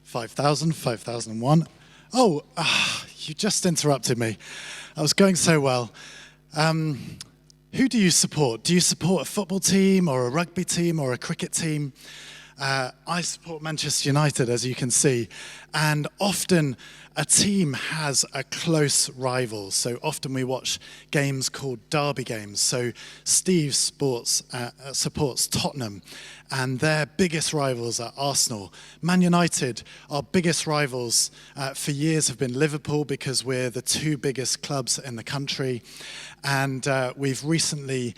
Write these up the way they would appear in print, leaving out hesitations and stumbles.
5,000, 5,001. Oh, you just interrupted me. I was going so well. Who do you support? Do you support a football team or a rugby team or a cricket team? I support Manchester United, as you can see, and often a team has a close rival. So often we watch games called derby games. So Steve supports Tottenham, and their biggest rivals are Arsenal. Man United, our biggest rivals for years have been Liverpool, because we're the two biggest clubs in the country. And we've recently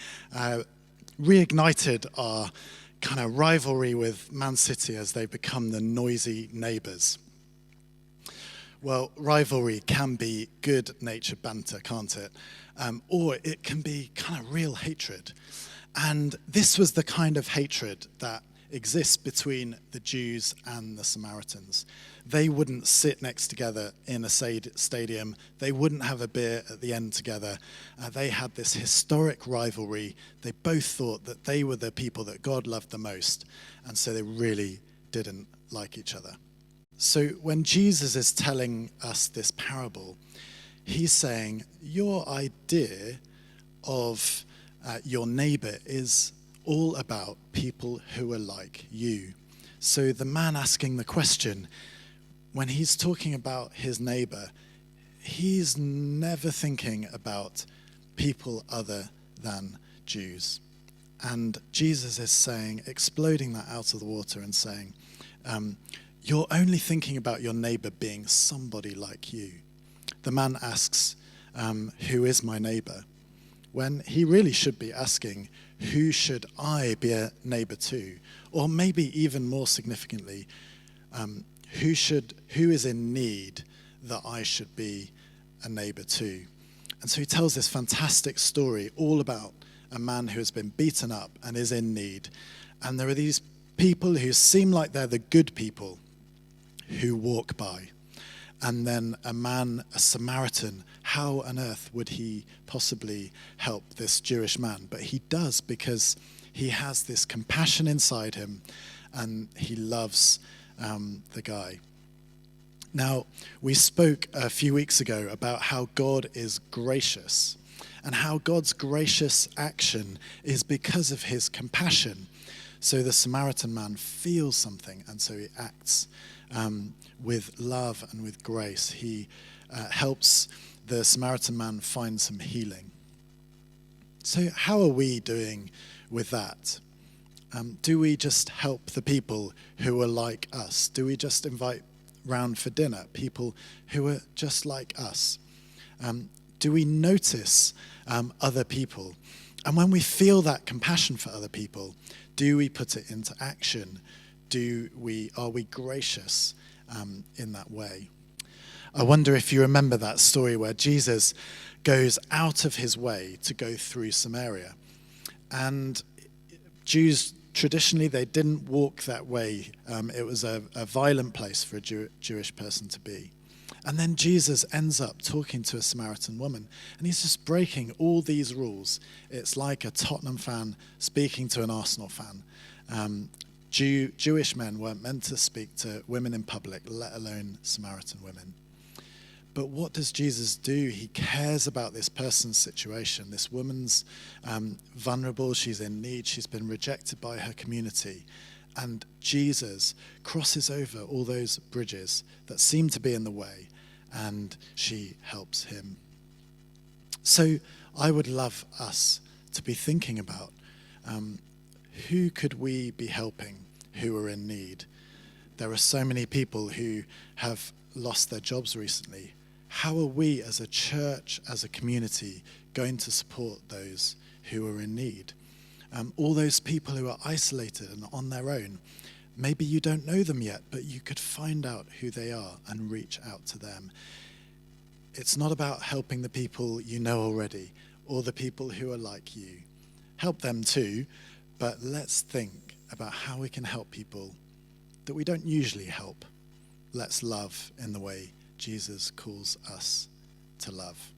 reignited our kind of rivalry with Man City as they become the noisy neighbours. Well, rivalry can be good-natured banter, can't it? Or it can be kind of real hatred. And this was the kind of hatred that exists between the Jews and the Samaritans. They wouldn't sit next together in a stadium. They wouldn't have a beer at the end together. They had this historic rivalry. They both thought that they were the people that God loved the most, and so they really didn't like each other. So when Jesus is telling us this parable, he's saying, your idea of your neighbor is all about people who are like you. So the man asking the question, when he's talking about his neighbor, he's never thinking about people other than Jews. And Jesus is saying, exploding that out of the water and saying, you're only thinking about your neighbor being somebody like you. The man asks, who is my neighbor? When he really should be asking, who should I be a neighbor to? Or maybe even more significantly, who is in need that I should be a neighbor to? And so he tells this fantastic story all about a man who has been beaten up and is in need. And there are these people who seem like they're the good people who walk by. And then a Samaritan, how on earth would he possibly help this Jewish man? But he does, because he has this compassion inside him and he loves the guy. Now, we spoke a few weeks ago about how God is gracious, and how God's gracious action is because of his compassion. So the Samaritan man feels something, and so he acts with love and with grace. He helps the Samaritan man find some healing. So how are we doing with that? Do we just help the people who are like us? Do we just invite round for dinner people who are just like us? Do we notice other people? And when we feel that compassion for other people, do we put it into action? Are we gracious in that way? I wonder if you remember that story where Jesus goes out of his way to go through Samaria. And Jews, traditionally, they didn't walk that way. It was a violent place for a Jewish person to be. And then Jesus ends up talking to a Samaritan woman, and he's just breaking all these rules. It's like a Tottenham fan speaking to an Arsenal fan. Jewish men weren't meant to speak to women in public, let alone Samaritan women. But what does Jesus do? He cares about this person's situation. This woman's vulnerable, she's in need, she's been rejected by her community. And Jesus crosses over all those bridges that seem to be in the way, and she helps him. So I would love us to be thinking about who could we be helping who are in need? There are so many people who have lost their jobs recently. How are we as a church, as a community, going to support those who are in need? All those people who are isolated and on their own. Maybe you don't know them yet, but you could find out who they are and reach out to them. It's not about helping the people you know already or the people who are like you. Help them too, but let's think about how we can help people that we don't usually help. Let's love in the way Jesus calls us to love.